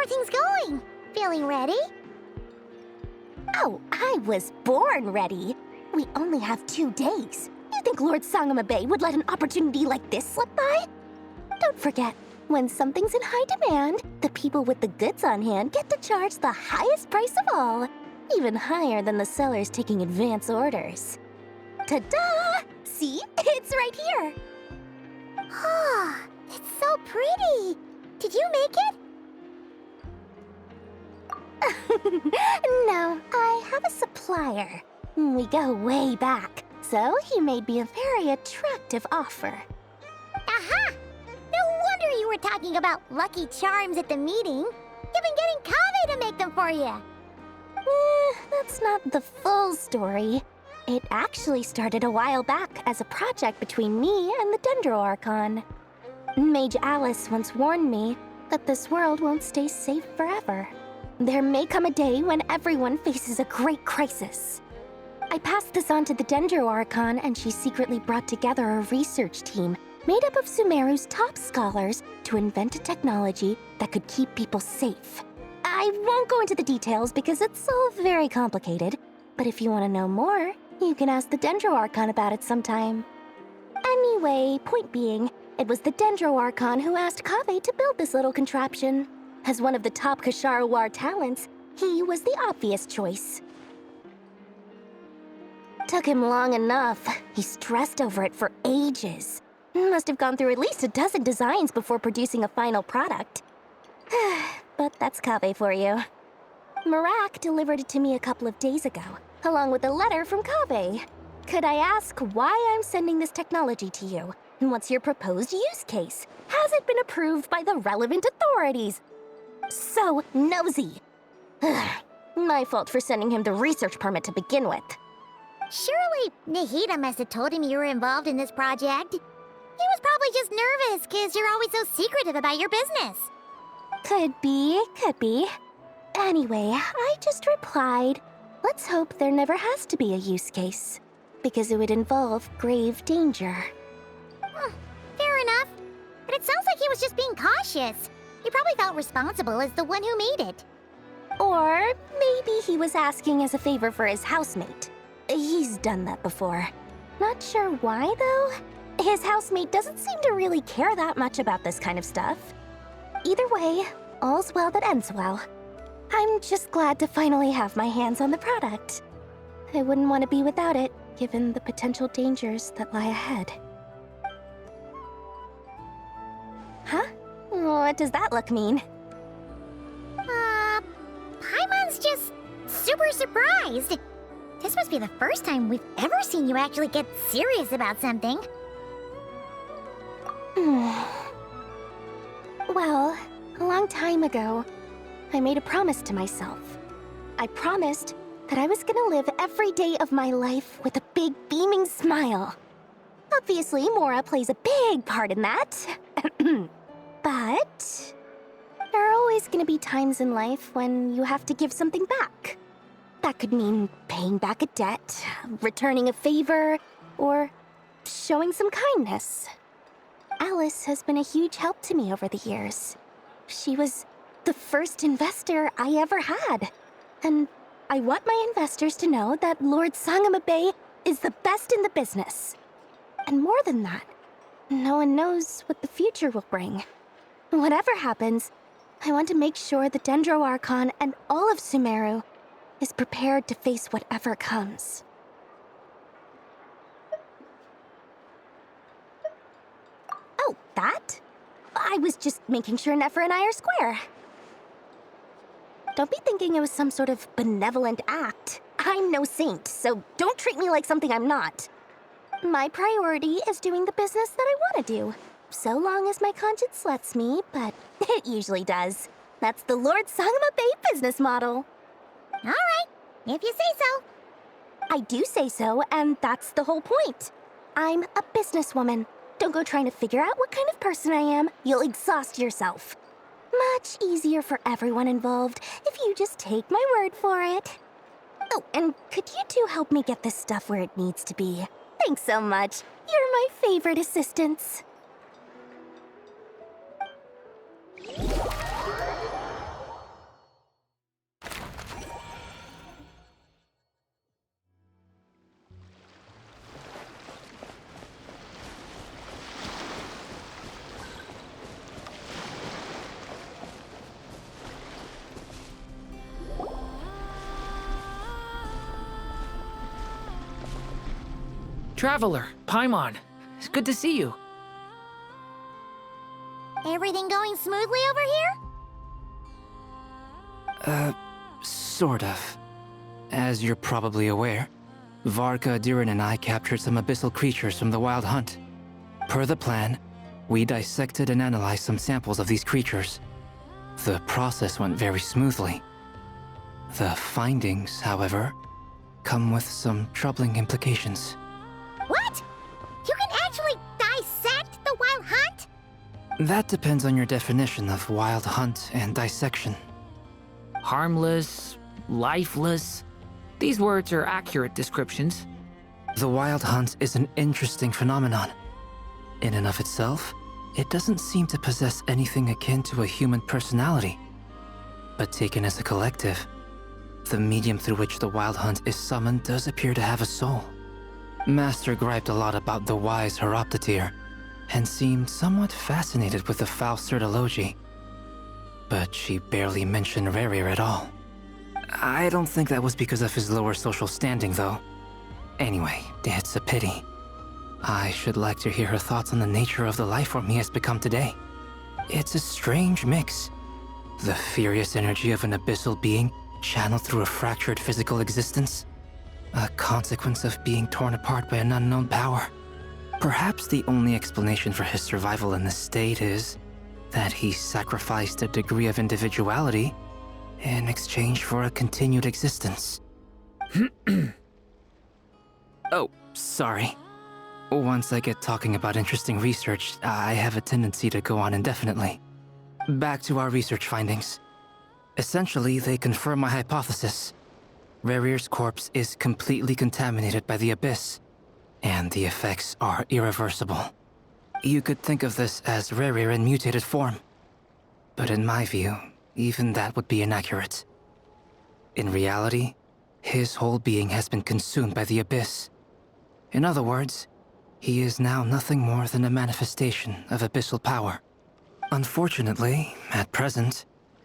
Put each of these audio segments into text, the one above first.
everything's going? Feeling ready? Oh, I was born ready. We only have 2 days. You think Lord Sangamabe would let an opportunity like this slip by? Don't forget, when something's in high demand, the people with the goods on hand get to charge the highest price of all, even higher than the sellers taking advance orders. Ta-da! See? It's right here! Oh, it's so pretty! Did you make it? No, I have a supplier. We go way back, so he made me a very attractive offer. Aha! No wonder you were talking about Lucky Charms at the meeting. You've been getting Kaveh to make them for you. That's not the full story. It actually started a while back as a project between me and the Dendro Archon. Mage Alice once warned me that this world won't stay safe forever. There may come a day when everyone faces a great crisis. I passed this on to the Dendro Archon, and she secretly brought together a research team made up of Sumeru's top scholars to invent a technology that could keep people safe. I won't go into the details because it's all very complicated, but if you want to know more, you can ask the Dendro Archon about it sometime. Anyway, point being, it was the Dendro Archon who asked Kaveh to build this little contraption. As one of the top Kashara War talents, he was the obvious choice. Took him long enough. He stressed over it for ages. Must have gone through at least a dozen designs before producing a final product. But that's Kaveh for you. Marak delivered it to me a couple of days ago, along with a letter from Kaveh. Could I ask why I'm sending this technology to you? And what's your proposed use case? Has it been approved by the relevant authorities? So nosy. My fault for sending him the research permit to begin with. Surely Nahida must have told him you were involved in this project. He was probably just nervous because you're always so secretive about your business. Could be, could be. Anyway, I just replied, let's hope there never has to be a use case, because it would involve grave danger. Fair enough. But it sounds like he was just being cautious. He probably felt responsible as the one who made it. Or maybe he was asking as a favor for his housemate. He's done that before. Not sure why, though. His housemate doesn't seem to really care that much about this kind of stuff. Either way, all's well that ends well. I'm just glad to finally have my hands on the product. I wouldn't want to be without it, given the potential dangers that lie ahead. Huh? What does that look mean? Paimon's just super surprised. This must be the first time we've ever seen you actually get serious about something. Well, a long time ago, I made a promise to myself. I promised that I was gonna live every day of my life with a big beaming smile. Obviously, Mora plays a big part in that. But there are always gonna be times in life when you have to give something back. That could mean paying back a debt, returning a favor, or showing some kindness. Alice has been a huge help to me over the years. She was the first investor I ever had. And I want my investors to know that Lord Sangamabe is the best in the business. And more than that, no one knows what the future will bring. Whatever happens, I want to make sure the Dendro Archon and all of Sumeru is prepared to face whatever comes. Oh, that? I was just making sure Nefer and I are square. Don't be thinking it was some sort of benevolent act. I'm no saint, so don't treat me like something I'm not. My priority is doing the business that I want to do, so long as my conscience lets me, but it usually does. That's the Lord Sangamabe business model. All right, if you say so. I do say so, and that's the whole point. I'm a businesswoman. Don't go trying to figure out what kind of person I am. You'll exhaust yourself. Much easier for everyone involved if you just take my word for it. Oh, and could you two help me get this stuff where it needs to be? Thanks so much. You're my favorite assistants. Traveler, Paimon. It's good to see you. Everything going smoothly over here? Sort of. As you're probably aware, Varka, Durin, and I captured some abyssal creatures from the Wild Hunt. Per the plan, we dissected and analyzed some samples of these creatures. The process went very smoothly. The findings, however, come with some troubling implications. What? You can actually dissect the Wild Hunt? That depends on your definition of Wild Hunt and dissection. Harmless, lifeless. These words are accurate descriptions. The Wild Hunt is an interesting phenomenon. In and of itself, it doesn't seem to possess anything akin to a human personality. But taken as a collective, the medium through which the Wild Hunt is summoned does appear to have a soul. Master griped a lot about the wise Horoptotire, and seemed somewhat fascinated with the foul Certology. But she barely mentioned Rerir at all. I don't think that was because of his lower social standing, though. Anyway, it's a pity. I should like to hear her thoughts on the nature of the life form he has become today. It's a strange mix. The furious energy of an abyssal being channeled through a fractured physical existence. A consequence of being torn apart by an unknown power. Perhaps the only explanation for his survival in this state is that he sacrificed a degree of individuality in exchange for a continued existence. Oh, sorry. Once I get talking about interesting research, I have a tendency to go on indefinitely. Back to our research findings. Essentially, they confirm my hypothesis. Rerir's corpse is completely contaminated by the Abyss, and the effects are irreversible. You could think of this as Rerir in mutated form. But in my view, even that would be inaccurate. In reality, his whole being has been consumed by the Abyss. In other words, he is now nothing more than a manifestation of abyssal power. Unfortunately, at present,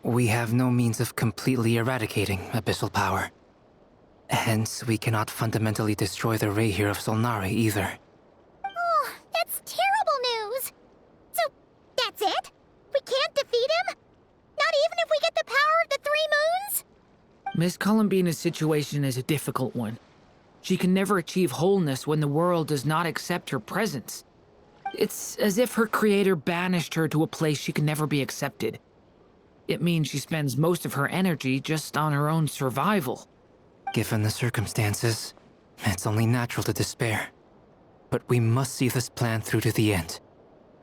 we have no means of completely eradicating abyssal power. Hence, we cannot fundamentally destroy the Reir of Solnari either. Oh, that's terrible news! So, that's it? We can't defeat him? Not even if we get the power of the Three Moons? Miss Columbina's situation is a difficult one. She can never achieve wholeness when the world does not accept her presence. It's as if her creator banished her to a place she can never be accepted. It means she spends most of her energy just on her own survival. Given the circumstances, it's only natural to despair. But we must see this plan through to the end.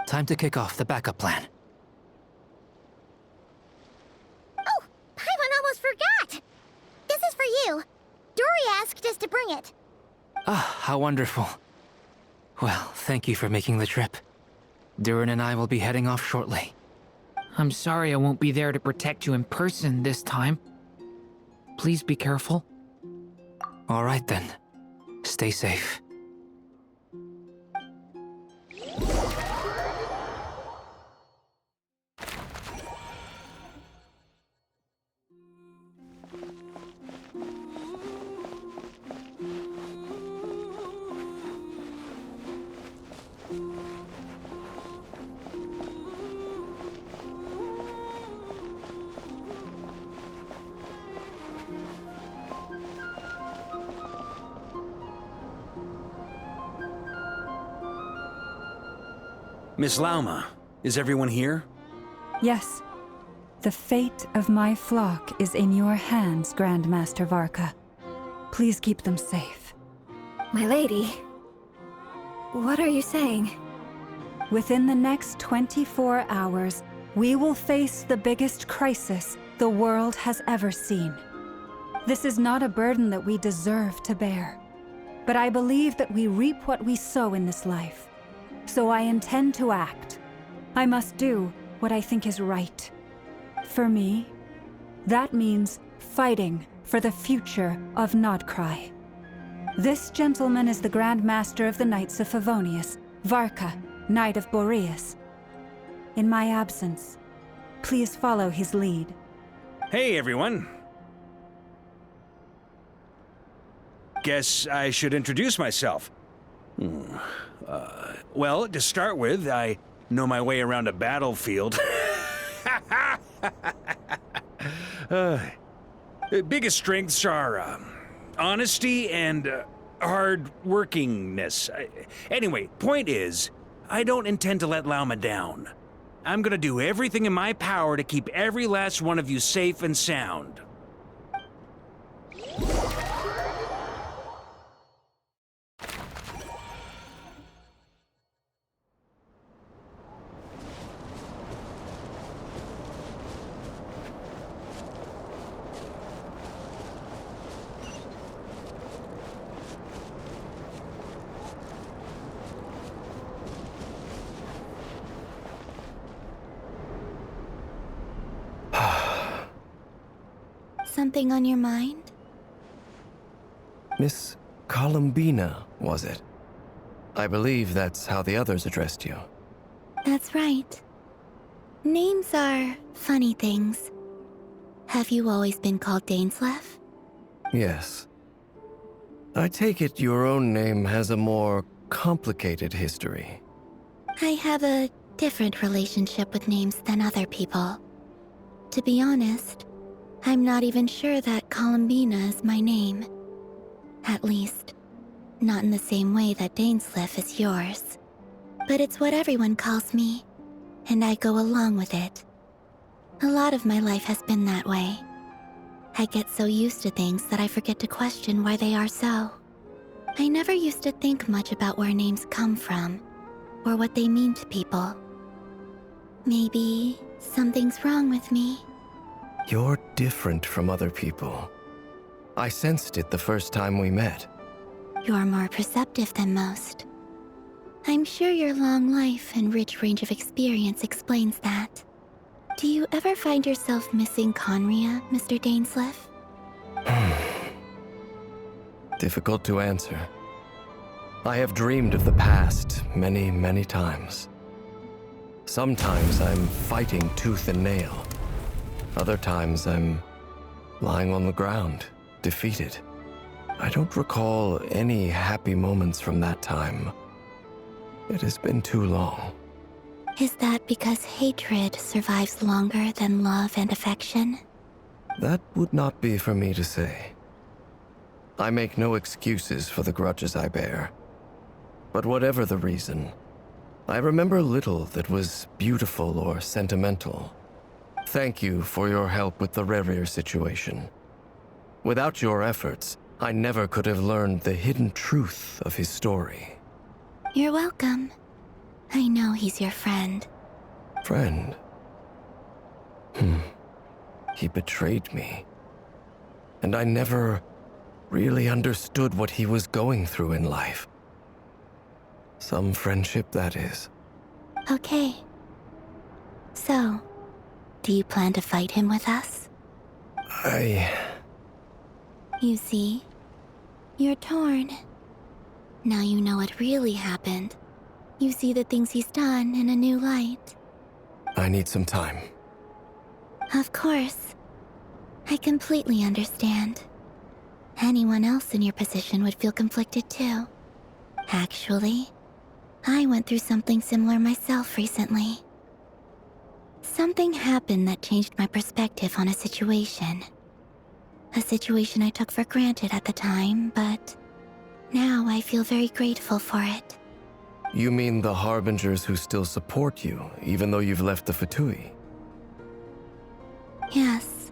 Time to kick off the backup plan. Oh, Paimon almost forgot! This is for you. Dory asked us to bring it. Ah, how wonderful. Well, thank you for making the trip. Durin and I will be heading off shortly. I'm sorry I won't be there to protect you in person this time. Please be careful. All right then. Stay safe. Miss Lauma, is everyone here? Yes. The fate of my flock is in your hands, Grand Master Varka. Please keep them safe. My lady, what are you saying? Within the next 24 hours, we will face the biggest crisis the world has ever seen. This is not a burden that we deserve to bear, but I believe that we reap what we sow in this life. So I intend to act. I must do what I think is right. For me, that means fighting for the future of Nodcry. This gentleman is the Grand Master of the Knights of Favonius, Varka, Knight of Boreas. In my absence, please follow his lead. Hey, everyone. Guess I should introduce myself. Well, to start with, I know my way around a battlefield. Biggest strengths are honesty and hard workingness. Anyway, point is, I don't intend to let Lauma down. I'm gonna do everything in my power to keep every last one of you safe and sound. Something on your mind? Miss Columbina, was it? I believe that's how the others addressed you. That's right. Names are funny things. Have you always been called Dainsleif? Yes. I take it your own name has a more complicated history. I have a different relationship with names than other people. To be honest, I'm not even sure that Columbina is my name. At least, not in the same way that Dainsleif is yours. But it's what everyone calls me, and I go along with it. A lot of my life has been that way. I get so used to things that I forget to question why they are so. I never used to think much about where names come from, or what they mean to people. Maybe something's wrong with me. You're different from other people. I sensed it the first time we met. You're more perceptive than most. I'm sure your long life and rich range of experience explains that. Do you ever find yourself missing Conria, Mr. Dainsleif? Difficult to answer. I have dreamed of the past many, many times. Sometimes I'm fighting tooth and nail. Other times I'm lying on the ground, defeated. I don't recall any happy moments from that time. It has been too long. Is that because hatred survives longer than love and affection? That would not be for me to say. I make no excuses for the grudges I bear. But whatever the reason, I remember little that was beautiful or sentimental. Thank you for your help with the Rerir situation. Without your efforts, I never could have learned the hidden truth of his story. You're welcome. I know he's your friend. Friend? He betrayed me. And I never really understood what he was going through in life. Some friendship, that is. Okay. So, do you plan to fight him with us? You see, you're torn. Now you know what really happened. You see the things he's done in a new light. I need some time. Of course. I completely understand. Anyone else in your position would feel conflicted too. Actually, I went through something similar myself recently. Something happened that changed my perspective on a situation. A situation I took for granted at the time, but now I feel very grateful for it. You mean the Harbingers who still support you, even though you've left the Fatui? Yes.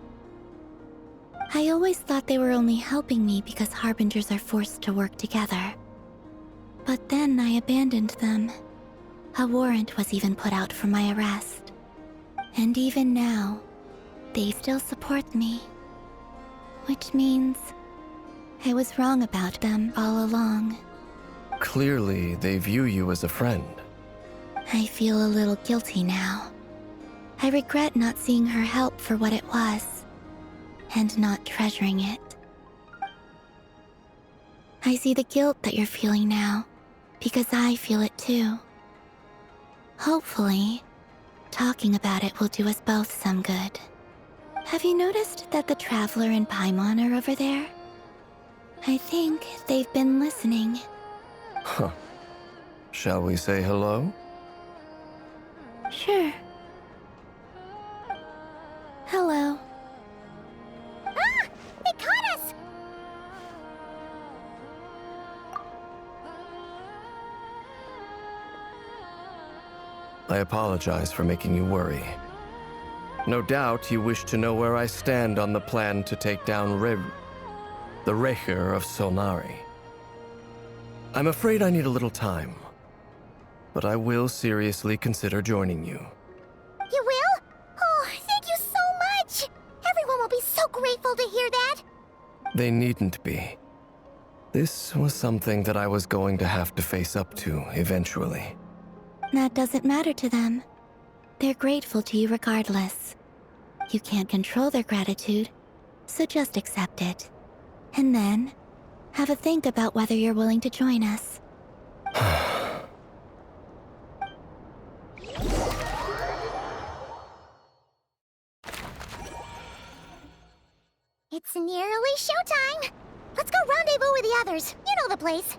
I always thought they were only helping me because Harbingers are forced to work together. But then I abandoned them. A warrant was even put out for my arrest. And even now, they still support me. Which means I was wrong about them all along. Clearly, they view you as a friend. I feel a little guilty now. I regret not seeing her help for what it was, and not treasuring it. I see the guilt that you're feeling now, because I feel it too. Hopefully, talking about it will do us both some good. Have you noticed that the Traveler and Paimon are over there? I think they've been listening. Huh. Shall we say hello? Sure. Hello. Ah! They caught us! I apologize for making you worry. No doubt you wish to know where I stand on the plan to take down the Recher of Solnari. I'm afraid I need a little time, but I will seriously consider joining you. You will? Oh, thank you so much! Everyone will be so grateful to hear that! They needn't be. This was something that I was going to have to face up to eventually. That doesn't matter to them. They're grateful to you regardless. You can't control their gratitude, so just accept it. And then, have a think about whether you're willing to join us. It's nearly showtime! Let's go rendezvous with the others. You know the place.